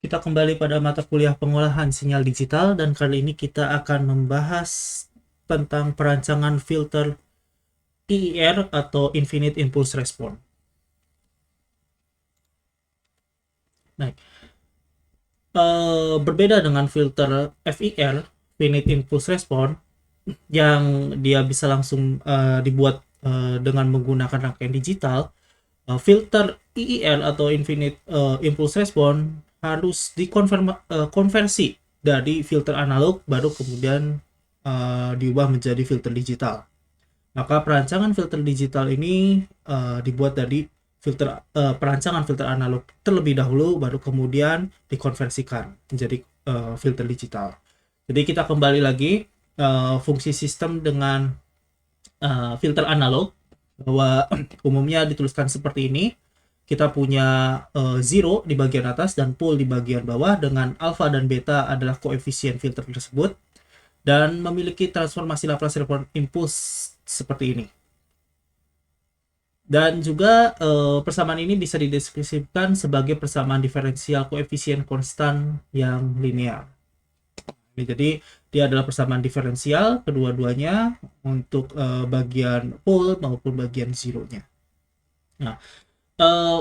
Kita kembali pada mata kuliah pengolahan sinyal digital dan kali ini kita akan membahas tentang perancangan filter IIR atau Infinite Impulse Response. Nah, berbeda dengan filter FIR, Finite Impulse Response, yang dia bisa langsung dibuat dengan menggunakan rangkaian digital. Filter IIR atau Infinite Impulse Response harus dikonversi dari filter analog baru kemudian diubah menjadi filter digital. Maka perancangan filter digital ini dibuat dari perancangan filter analog terlebih dahulu baru kemudian dikonversikan menjadi filter digital. Jadi kita kembali lagi fungsi sistem dengan filter analog, bahwa umumnya dituliskan seperti ini. Kita punya zero di bagian atas dan pole di bagian bawah, dengan alpha dan beta adalah koefisien filter tersebut, dan memiliki transformasi Laplace response impulse seperti ini. Dan juga persamaan ini bisa dideskripsikan sebagai persamaan diferensial koefisien konstan yang linear. Jadi dia adalah persamaan diferensial kedua-duanya untuk bagian pole maupun bagian zero-nya. Nah,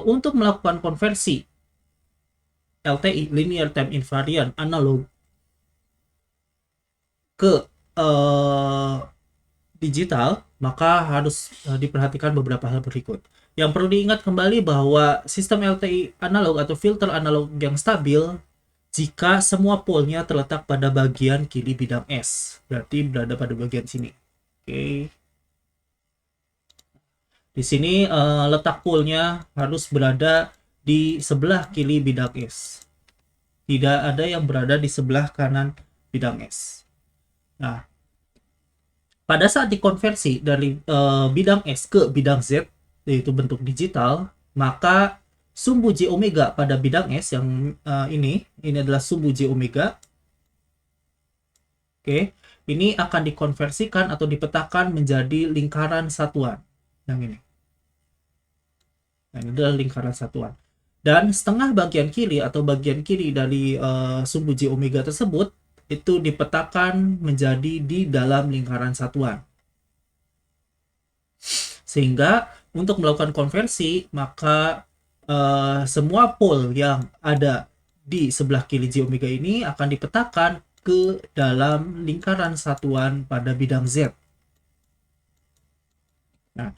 untuk melakukan konversi LTI, linear time invariant analog, ke digital, maka harus diperhatikan beberapa hal berikut. Yang perlu diingat kembali bahwa sistem LTI analog atau filter analog yang stabil jika semua polnya terletak pada bagian kiri bidang S, berarti berada pada bagian sini. Oke. Di sini letak polnya harus berada di sebelah kiri bidang S. Tidak ada yang berada di sebelah kanan bidang S. Nah, pada saat dikonversi dari bidang S ke bidang Z, yaitu bentuk digital, maka sumbu J omega pada bidang S yang ini adalah sumbu J omega. Oke, ini akan dikonversikan atau dipetakan menjadi lingkaran satuan yang ini. Nah, ini adalah lingkaran satuan. Dan setengah bagian kiri atau bagian kiri dari sumbu J omega tersebut itu dipetakan menjadi di dalam lingkaran satuan. Sehingga untuk melakukan konversi, maka semua pole yang ada di sebelah kiri J omega ini akan dipetakan ke dalam lingkaran satuan pada bidang Z. Nah,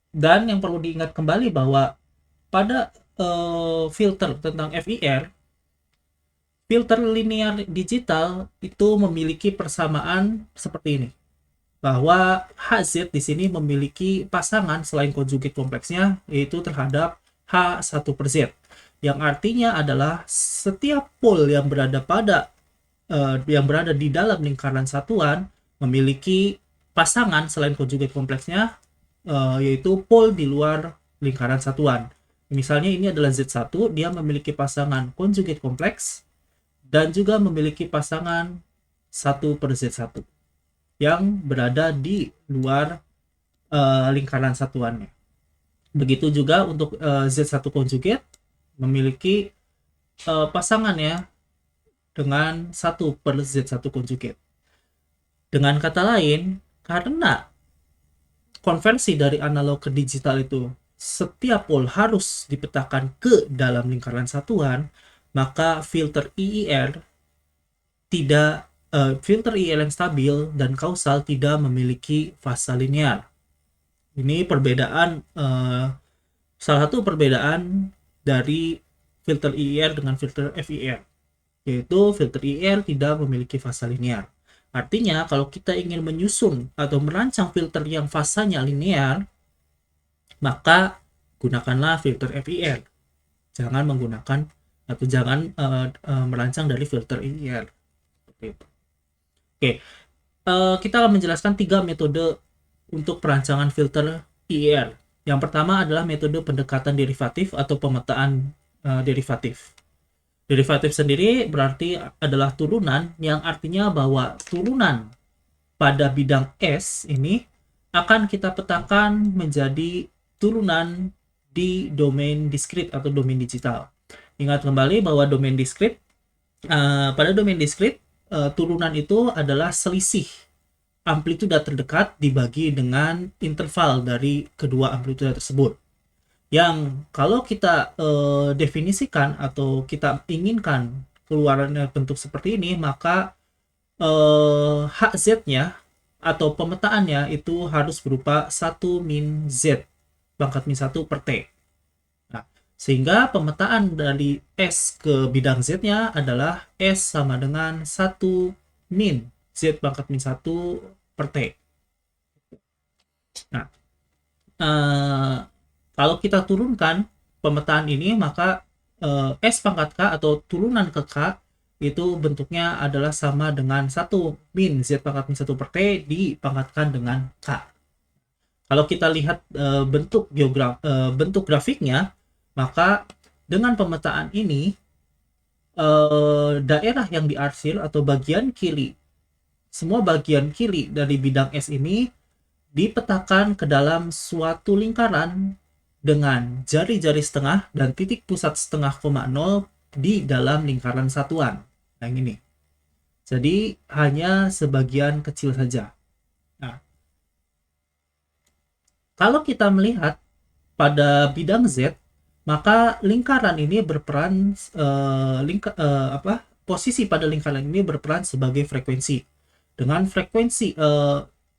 dan yang perlu diingat kembali bahwa pada filter tentang FIR, filter linear digital itu memiliki persamaan seperti ini, bahwa HZ di sini memiliki pasangan selain konjugate kompleksnya, yaitu terhadap H1 per Z, yang artinya adalah setiap pole yang berada di dalam lingkaran satuan memiliki pasangan selain konjugate kompleksnya, yaitu pole di luar lingkaran satuan. Misalnya ini adalah Z1, dia memiliki pasangan konjugate kompleks dan juga memiliki pasangan 1 per Z1 yang berada di luar lingkaran satuannya. Begitu juga untuk Z1 konjugate memiliki pasangannya dengan 1 per Z1 konjugate. Dengan kata lain, karena konversi dari analog ke digital itu setiap pole harus dipetakan ke dalam lingkaran satuan, maka filter IIR yang stabil dan kausal tidak memiliki fasa linear. Ini perbedaan, salah satu perbedaan dari filter IIR dengan filter FIR, yaitu filter IIR tidak memiliki fasa linear. Artinya kalau kita ingin menyusun atau merancang filter yang fasanya linear, maka gunakanlah filter FIR. Jangan menggunakan atau jangan merancang dari filter IIR. Oke, kita akan menjelaskan 3 metode untuk perancangan filter IIR. Yang pertama adalah metode pendekatan derivatif atau pemetaan derivatif. Derivatif sendiri berarti adalah turunan, yang artinya bahwa turunan pada bidang S ini akan kita petakan menjadi turunan di domain diskrit atau domain digital. Ingat kembali bahwa domain discrete, pada domain discrete, turunan itu adalah selisih amplituda terdekat dibagi dengan interval dari kedua amplituda tersebut. Yang kalau kita definisikan atau kita inginkan keluarannya bentuk seperti ini, maka HZ-nya atau pemetaannya itu harus berupa 1 min Z pangkat min 1 per T. Nah, sehingga pemetaan dari S ke bidang Z-nya adalah S sama dengan 1 min Z pangkat min 1 per T. Nah, kalau kita turunkan pemetaan ini, maka S pangkat K atau turunan ke K itu bentuknya adalah sama dengan 1 min Z pangkat min 1 per T dipangkatkan dengan K. Kalau kita lihat bentuk grafiknya, maka dengan pemetaan ini, daerah yang diarsir atau bagian kiri, semua bagian kiri dari bidang S ini dipetakan ke dalam suatu lingkaran dengan jari-jari setengah dan titik pusat setengah koma nol di dalam lingkaran satuan. Yang ini. Jadi hanya sebagian kecil saja. Nah, kalau kita melihat pada bidang Z, maka lingkaran ini berperan posisi pada lingkaran ini berperan sebagai frekuensi. Dengan frekuensi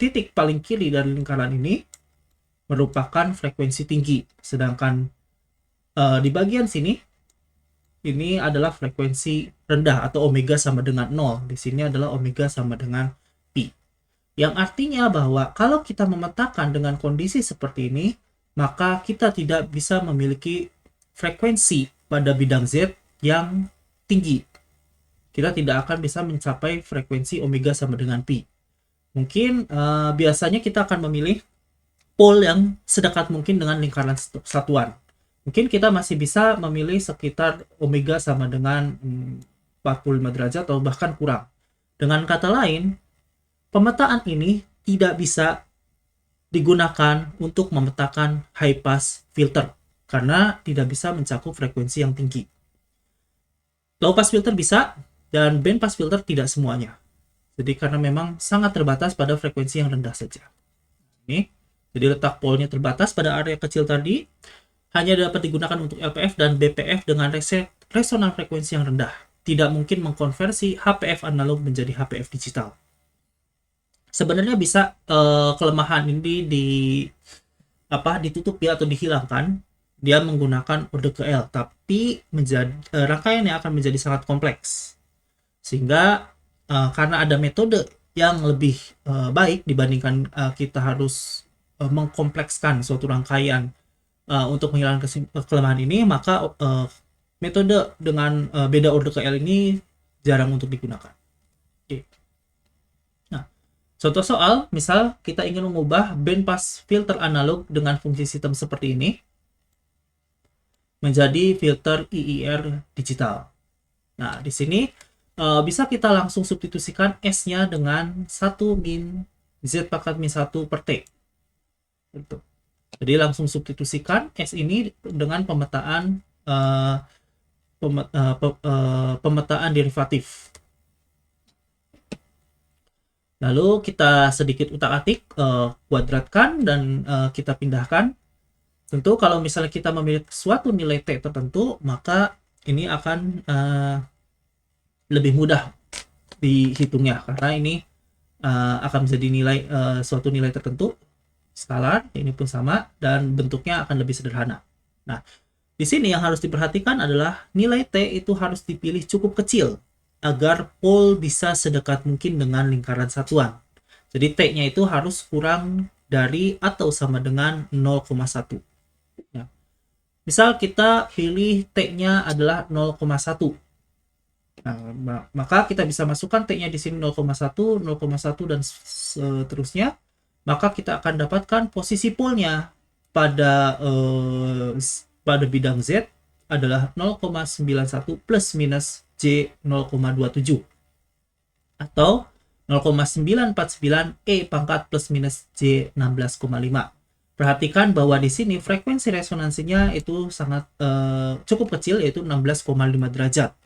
titik paling kiri dari lingkaran ini merupakan frekuensi tinggi, sedangkan di bagian sini ini adalah frekuensi rendah atau omega sama dengan 0. Di sini adalah omega sama dengan pi. Yang artinya bahwa kalau kita memetakan dengan kondisi seperti ini, maka kita tidak bisa memiliki frekuensi pada bidang Z yang tinggi. Kita tidak akan bisa mencapai frekuensi omega sama dengan pi. Mungkin biasanya kita akan memilih pole yang sedekat mungkin dengan lingkaran satuan. Mungkin kita masih bisa memilih sekitar omega sama dengan 45 derajat atau bahkan kurang. Dengan kata lain, pemetaan ini tidak bisa digunakan untuk memetakan high pass filter karena tidak bisa mencakup frekuensi yang tinggi. Low pass filter bisa, dan band pass filter tidak semuanya. Jadi karena memang sangat terbatas pada frekuensi yang rendah saja. Ini, jadi letak pole-nya terbatas pada area kecil tadi, hanya dapat digunakan untuk LPF dan BPF dengan resonan frekuensi yang rendah. Tidak mungkin mengkonversi HPF analog menjadi HPF digital. Sebenarnya bisa kelemahan ini ditutupi atau dihilangkan. Dia menggunakan orde ke L, tapi rangkaiannya akan menjadi sangat kompleks. Sehingga karena ada metode yang lebih baik dibandingkan kita harus mengkomplekskan suatu rangkaian untuk menghilangkan kelemahan ini, maka metode dengan beda orde ke L ini jarang untuk digunakan. Oke. Nah, contoh soal, misal kita ingin mengubah band pass filter analog dengan fungsi sistem seperti ini menjadi filter IIR digital. Nah, di sini bisa kita langsung substitusikan S-nya dengan 1 min Z pangkat min 1 per T. Gitu. Jadi langsung substitusikan S ini dengan pemetaan pemetaan derivatif. Lalu kita sedikit utak-atik, kuadratkan dan kita pindahkan. Tentu kalau misalnya kita memiliki suatu nilai T tertentu, maka ini akan lebih mudah dihitungnya karena ini akan menjadi nilai suatu nilai tertentu skalar, ini pun sama, dan bentuknya akan lebih sederhana. Nah, di sini yang harus diperhatikan adalah nilai T itu harus dipilih cukup kecil agar pole bisa sedekat mungkin dengan lingkaran satuan. Jadi T-nya itu harus kurang dari atau sama dengan 0,1. Ya. Misal kita pilih T-nya adalah 0,1. Nah, maka kita bisa masukkan T-nya di sini 0,1, 0,1 dan seterusnya. Maka kita akan dapatkan posisi pole-nya pada bidang Z adalah 0,91 plus minus J 0,27 atau 0,949 E pangkat plus minus J 16,5. perhatikan bahwa di sini frekuensi resonansinya itu sangat cukup kecil, yaitu 16,5 derajat.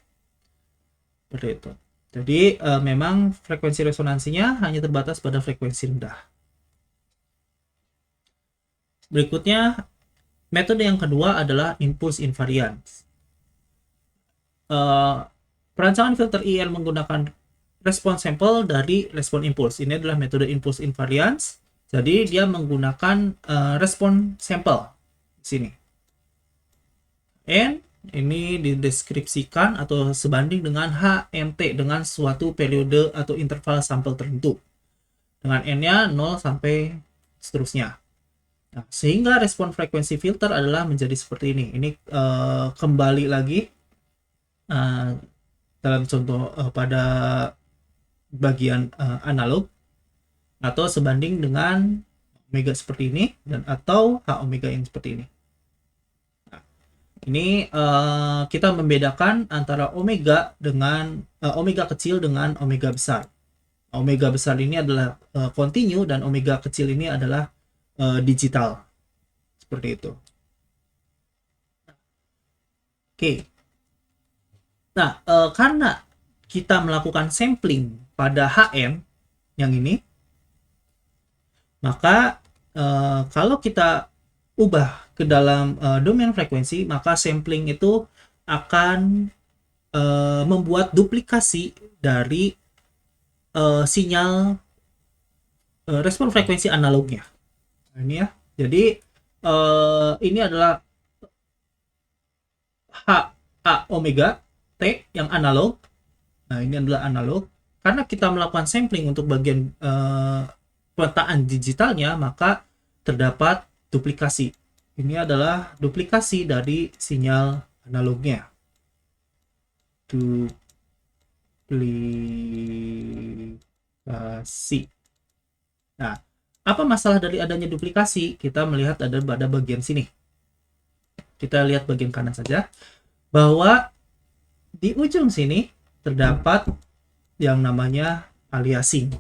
Seperti itu. Jadi memang frekuensi resonansinya hanya terbatas pada frekuensi rendah. Berikutnya, metode yang kedua adalah impulse invariance. Perancangan filter IR menggunakan respon sampel dari respon impuls. Ini adalah metode impulse invariance. Jadi dia menggunakan respon sampel di sini. N ini dideskripsikan atau sebanding dengan HMT dengan suatu periode atau interval sampel tertentu. Dengan N-nya 0 sampai seterusnya. Nah, sehingga respon frekuensi filter adalah menjadi seperti ini. Ini kembali lagi dalam contoh pada bagian analog, atau sebanding dengan omega seperti ini dan atau H omega yang seperti ini. Nah, ini kita membedakan antara omega dengan omega kecil dengan omega besar. Omega besar ini adalah continue dan omega kecil ini adalah digital. Seperti itu. Oke. Nah, karena kita melakukan sampling pada HM yang ini, maka kalau kita ubah ke dalam domain frekuensi, maka sampling itu akan membuat duplikasi dari sinyal respon frekuensi analognya. Nah, ini ya. Jadi ini adalah H A omega T yang analog. Nah, ini adalah analog. Karena kita melakukan sampling untuk bagian pemetaan digitalnya, maka terdapat duplikasi. Ini adalah duplikasi dari sinyal analognya. Duplikasi. Nah, apa masalah dari adanya duplikasi? Kita melihat ada pada bagian sini. Kita lihat bagian kanan saja, bahwa di ujung sini terdapat yang namanya aliasing.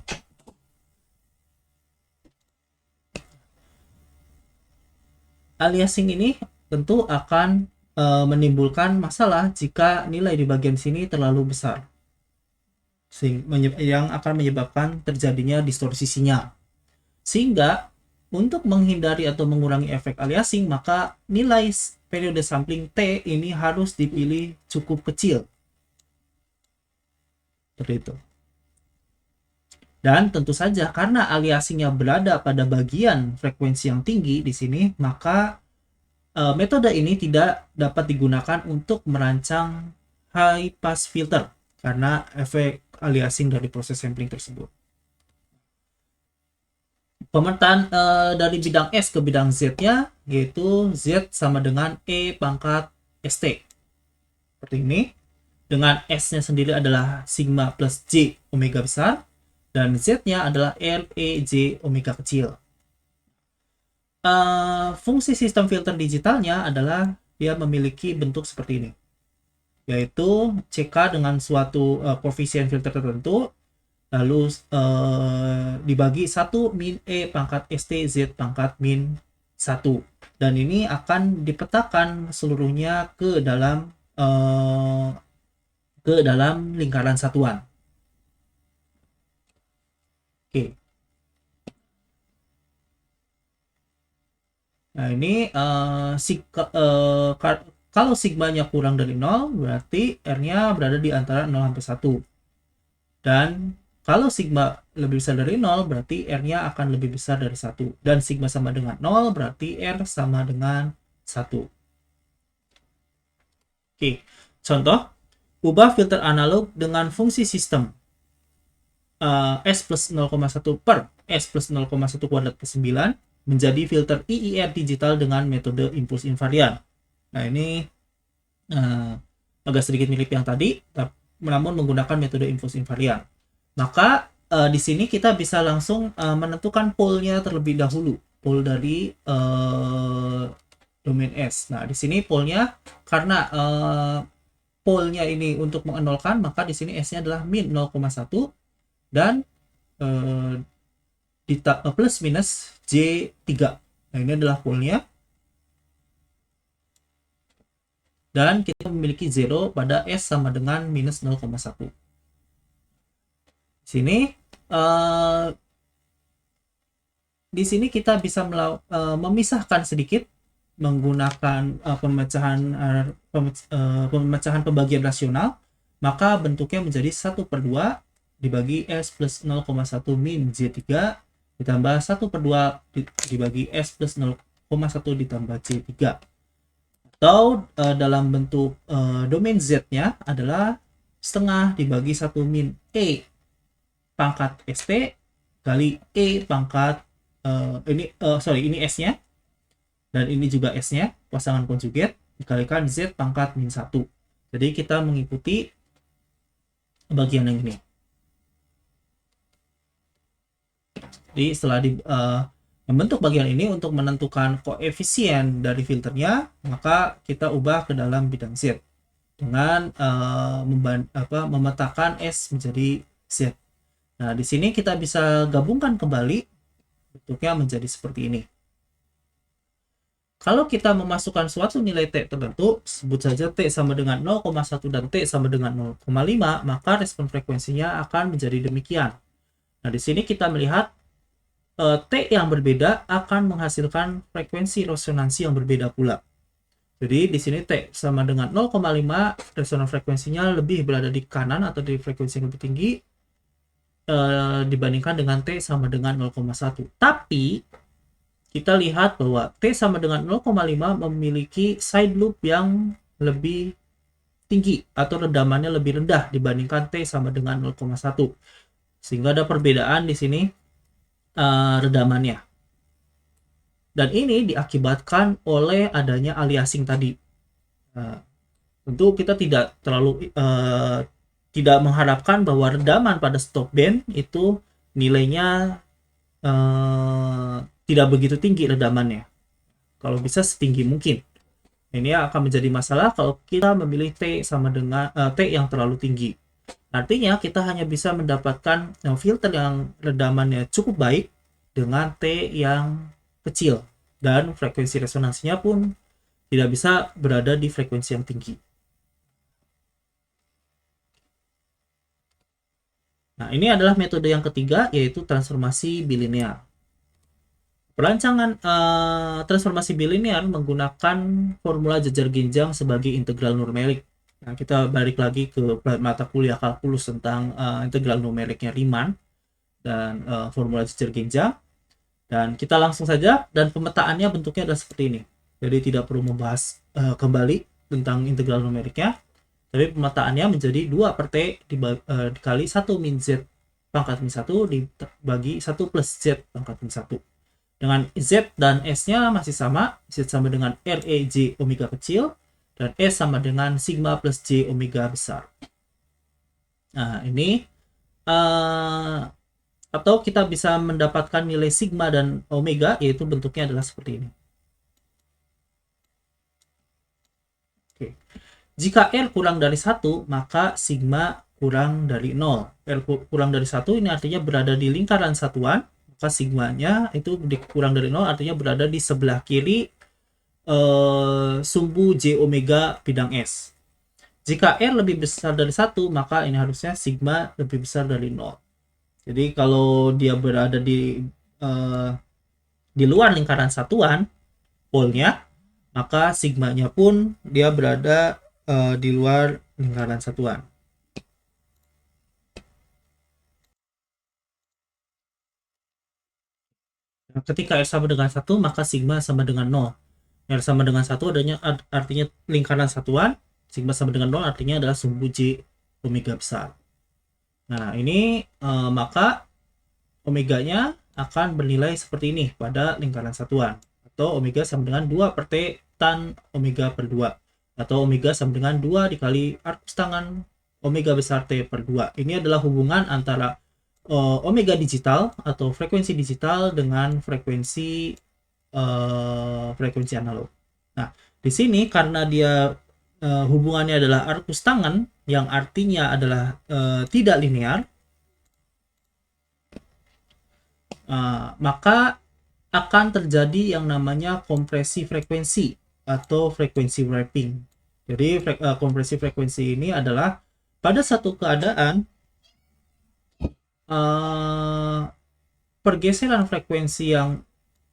Aliasing ini tentu akan menimbulkan masalah jika nilai di bagian sini terlalu besar, yang akan menyebabkan terjadinya distorsi sinyal. Sehingga untuk menghindari atau mengurangi efek aliasing, maka nilai periode sampling T ini harus dipilih cukup kecil. Seperti itu. Dan tentu saja karena aliasingnya berada pada bagian frekuensi yang tinggi di sini, maka metode ini tidak dapat digunakan untuk merancang high pass filter karena efek aliasing dari proses sampling tersebut. Pemetaan dari bidang S ke bidang Z-nya, yaitu Z sama dengan E pangkat ST. Seperti ini. Dengan S-nya sendiri adalah sigma plus J omega besar, dan Z-nya adalah R, E, J omega kecil. Fungsi sistem filter digitalnya adalah dia memiliki bentuk seperti ini, yaitu CK dengan suatu koefisien filter tertentu, lalu dibagi 1 min E pangkat ST Z pangkat min 1, dan ini akan dipetakan seluruhnya ke dalam lingkaran satuan. Oke. Nah, ini kalau sigmanya kurang dari 0, berarti R-nya berada di antara 0 sampai 1. Dan kalau sigma lebih besar dari 0, berarti R-nya akan lebih besar dari 1. Dan sigma sama dengan 0, berarti R sama dengan 1. Oke, contoh. Ubah filter analog dengan fungsi sistem S plus 0,1 per S plus 0,1 kuadrat per 9 menjadi filter IIR digital dengan metode impuls invarian. Nah, ini agak sedikit mirip yang tadi, namun menggunakan metode impuls invarian. Maka di sini kita bisa langsung menentukan pole-nya terlebih dahulu, pole dari domain S. Nah, di sini pole-nya karena pole-nya ini untuk mengenolkan, maka di sini S-nya adalah min 0,1 dan plus minus J3. Nah, ini adalah polnya. Dan kita memiliki 0 pada S sama dengan minus 0,1. Sini di sini kita bisa memisahkan sedikit menggunakan pemecahan pembagian rasional, maka bentuknya menjadi 1/2 dibagi S plus 0,1 min Z3 ditambah 1/2 dibagi S plus 0,1 ditambah Z3. Atau dalam bentuk domain Z-nya adalah setengah dibagi 1 min E pangkat ST kali E pangkat ini S-nya dan ini juga S-nya, pasangan konjugat dikalikan Z pangkat min 1. Jadi kita mengikuti bagian yang ini. Jadi setelah membentuk bagian ini untuk menentukan koefisien dari filternya, maka kita ubah ke dalam bidang Z dengan memetakan S menjadi Z. Nah, di sini kita bisa gabungkan kembali, bentuknya menjadi seperti ini. Kalau kita memasukkan suatu nilai T tertentu, sebut saja T sama dengan 0,1 dan T sama dengan 0,5, maka respon frekuensinya akan menjadi demikian. Nah, di sini kita melihat T yang berbeda akan menghasilkan frekuensi resonansi yang berbeda pula. Jadi di sini T sama dengan 0,5, resonan frekuensinya lebih berada di kanan atau di frekuensi yang lebih tinggi dibandingkan dengan T sama dengan 0,1. Tapi kita lihat bahwa T sama dengan 0,5 memiliki side loop yang lebih tinggi atau redamannya lebih rendah dibandingkan T sama dengan 0,1. Sehingga ada perbedaan di sini redamannya. Dan ini diakibatkan oleh adanya aliasing tadi. Tentu kita tidak terlalu tidak mengharapkan bahwa redaman pada stop band itu nilainya tidak begitu tinggi redamannya. Kalau bisa setinggi mungkin. Ini akan menjadi masalah kalau kita memilih T sama dengan T yang terlalu tinggi. Artinya kita hanya bisa mendapatkan filter yang redamannya cukup baik dengan T yang kecil dan frekuensi resonansinya pun tidak bisa berada di frekuensi yang tinggi. Nah, ini adalah metode yang ketiga, yaitu transformasi bilinear. Perancangan transformasi bilinear menggunakan formula jajar ginjang sebagai integral numerik. Nah, kita balik lagi ke mata kuliah kalkulus tentang integral numeriknya Riemann dan formula jajar ginjang. Dan kita langsung saja, dan pemetaannya bentuknya adalah seperti ini. Jadi tidak perlu membahas kembali tentang integral numeriknya. Tapi pemetaannya menjadi 2/T dikali 1 min Z pangkat min 1 dibagi 1 plus Z pangkat min 1. Dengan Z dan S-nya masih sama. Z sama dengan REJ omega kecil. Dan S sama dengan sigma plus J omega besar. Nah, ini atau kita bisa mendapatkan nilai sigma dan omega, yaitu bentuknya adalah seperti ini. Oke. Jika R kurang dari 1, maka sigma kurang dari 0. R kurang dari 1 ini artinya berada di lingkaran satuan. Maka sigmanya itu kurang dari 0 artinya berada di sebelah kiri sumbu J omega bidang S. Jika R lebih besar dari 1, maka ini harusnya sigma lebih besar dari 0. Jadi kalau dia berada di luar lingkaran satuan polnya, maka sigmanya pun dia berada di luar lingkaran satuan. Ketika R sama dengan 1, maka sigma sama dengan 0. R sama dengan 1 artinya lingkaran satuan, sigma sama dengan 0 artinya adalah sumbu J omega besar. Nah, ini maka omeganya akan bernilai seperti ini pada lingkaran satuan. Atau omega sama dengan 2/T tan omega per 2. Atau omega sama dengan 2 dikali arcus tangan omega besar T per 2. Ini adalah hubungan antara omega digital atau frekuensi digital dengan frekuensi analog. Nah, di sini karena dia hubungannya adalah arcus tangan yang artinya adalah tidak linear, maka akan terjadi yang namanya kompresi frekuensi atau frekuensi wrapping. Jadi kompresi frekuensi ini adalah pada satu keadaan pergeseran frekuensi yang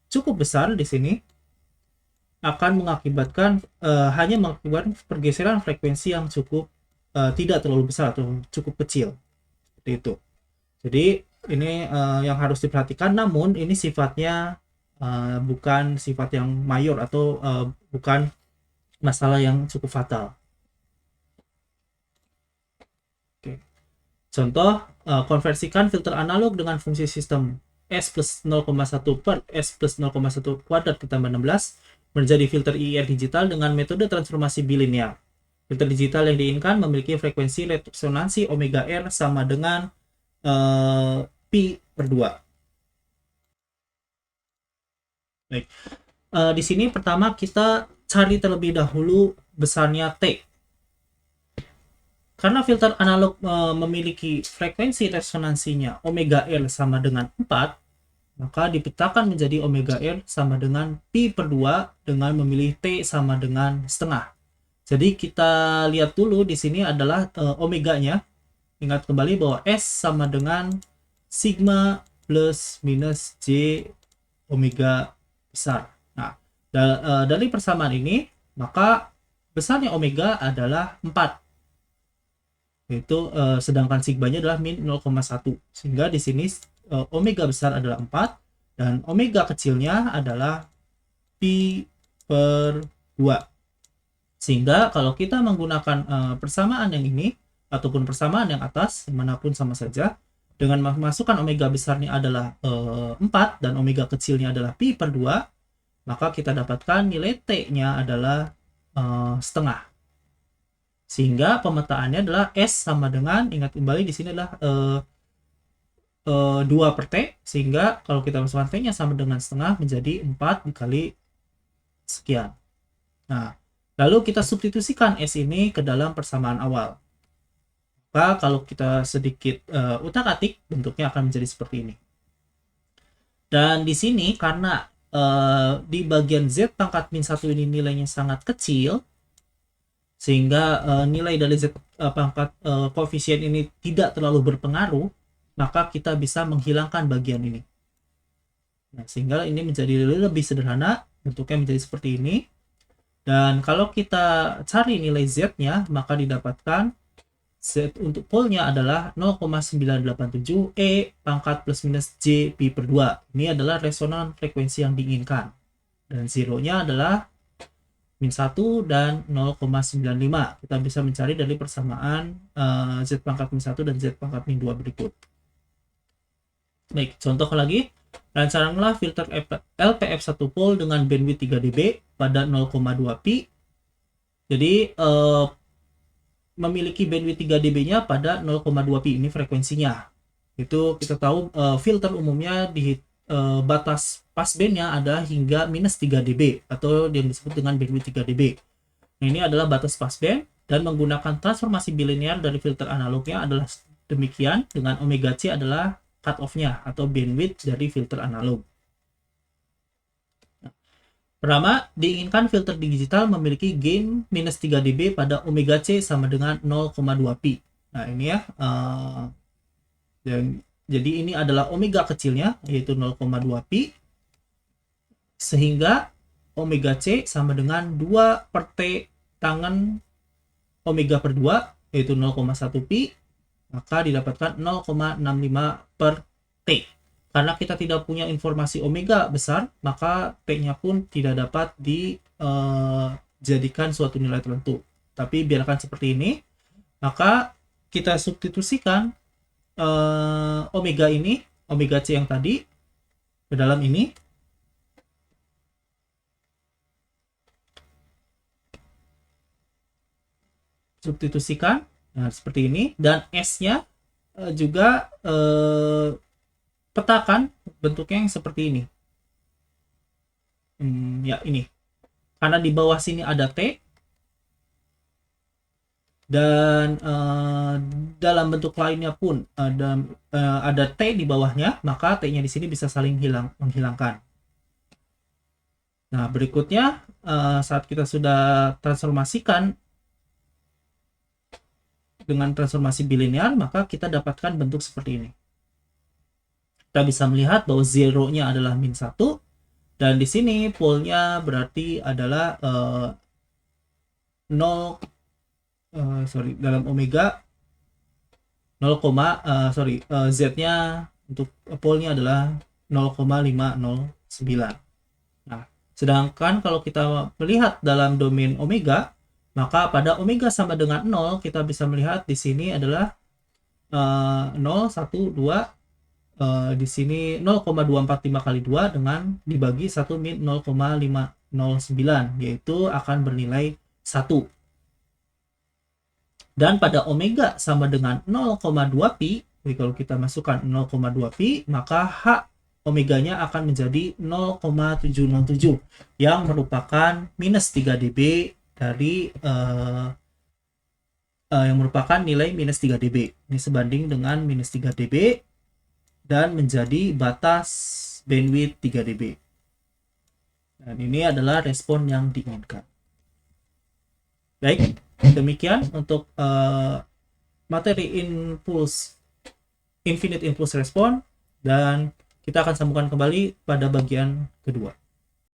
cukup besar di sini akan mengakibatkan hanya mengakibatkan pergeseran frekuensi yang cukup tidak terlalu besar atau cukup kecil, seperti itu. Jadi ini yang harus diperhatikan, namun ini sifatnya bukan sifat yang mayor atau bukan masalah yang cukup fatal. Oke. Contoh, konversikan filter analog dengan fungsi sistem S plus 0,1 per S plus 0,1 kuadrat ditambah 16 menjadi filter IIR digital dengan metode transformasi bilinear. Filter digital yang diinginkan memiliki frekuensi resonansi omega R sama dengan pi per 2. Baik. Di sini pertama kita cari terlebih dahulu besarnya T. Karena filter analog memiliki frekuensi resonansinya omega R sama dengan 4, maka dipetakan menjadi omega R sama dengan pi per 2 dengan memilih T sama dengan setengah. Jadi kita lihat dulu di sini adalah omeganya. Ingat kembali bahwa S sama dengan sigma plus minus J omega besar. Nah, dari persamaan ini, maka besarnya omega adalah 4. Yaitu sedangkan sigmanya adalah min 0,1. Sehingga di sini omega besar adalah 4 dan omega kecilnya adalah pi per 2. Sehingga kalau kita menggunakan persamaan yang ini ataupun persamaan yang atas, manapun sama saja, dengan masukkan omega besarnya adalah 4 dan omega kecilnya adalah pi per 2, maka kita dapatkan nilai T-nya adalah setengah. Sehingga pemetaannya adalah S sama dengan, ingat kembali di sini adalah 2 per T, sehingga kalau kita masukkan T-nya sama dengan setengah menjadi 4 dikali sekian. Nah, lalu kita substitusikan S ini ke dalam persamaan awal. Maka kalau kita sedikit utak-atik, bentuknya akan menjadi seperti ini. Dan di sini karena di bagian Z pangkat min 1 ini nilainya sangat kecil, sehingga nilai dari Z pangkat koefisien ini tidak terlalu berpengaruh, maka kita bisa menghilangkan bagian ini. Nah, sehingga ini menjadi lebih sederhana, bentuknya menjadi seperti ini. Dan kalau kita cari nilai Z-nya, maka didapatkan Z untuk polnya adalah 0,987 E pangkat plus minus J pi per 2. Ini adalah resonan frekuensi yang diinginkan. Dan zero-nya adalah min 1 dan 0,95. Kita bisa mencari dari persamaan Z pangkat min 1 dan Z pangkat min 2 berikut. Baik, contoh lagi. Rancanganlah filter LPF1 pole dengan bandwidth 3 dB pada 0,2 pi. Jadi memiliki bandwidth 3 dB-nya pada 0,2 pi. Ini frekuensinya. Itu kita tahu filter umumnya di batas passbandnya ada hingga minus 3 dB atau yang disebut dengan bandwidth 3 dB. Nah, ini adalah batas passband dan menggunakan transformasi bilinear dari filter analognya adalah demikian, dengan omega C adalah cut off-nya atau bandwidth dari filter analog. Nah, pertama, diinginkan filter digital memiliki gain minus 3 dB pada omega C sama dengan 0,2 pi. Nah, ini ya. Jadi ini adalah omega kecilnya, yaitu 0,2 pi. Sehingga omega C sama dengan 2 per T tangan omega per 2, yaitu 0,1 pi. Maka didapatkan 0,65 per T. Karena kita tidak punya informasi omega besar, maka T-nya pun tidak dapat dijadikan suatu nilai tertentu. Tapi biarkan seperti ini. Maka kita substitusikan omega ini, omega C yang tadi ke dalam ini. Substitusikan, nah seperti ini, dan S-nya juga petakan bentuknya yang seperti ini. Ya ini, karena di bawah sini ada T, dan dalam bentuk lainnya pun ada T di bawahnya, maka T-nya di sini bisa saling menghilangkan. Nah, berikutnya saat kita sudah transformasikan dengan transformasi bilinear, maka kita dapatkan bentuk seperti ini. Kita bisa melihat bahwa zero-nya adalah min 1, dan di sini polnya berarti adalah 0, dalam omega 0, z-nya untuk polnya adalah 0,509. Nah, sedangkan kalau kita melihat dalam domain omega, maka pada omega sama dengan 0, kita bisa melihat di sini adalah 0, 1, 2, di sini 0,245 kali 2 dengan dibagi 1 min 0,509, yaitu akan bernilai 1. Dan pada omega sama dengan 0,2 pi, jadi kalau kita masukkan 0,2 pi, maka H omeganya akan menjadi 0,707 yang merupakan minus 3 dB dari yang merupakan nilai minus 3 dB. Ini sebanding dengan minus 3 dB dan menjadi batas bandwidth 3 dB. Dan ini adalah respon yang diinginkan. Baik, demikian untuk materi infinite impulse response, dan kita akan sambungkan kembali pada bagian kedua.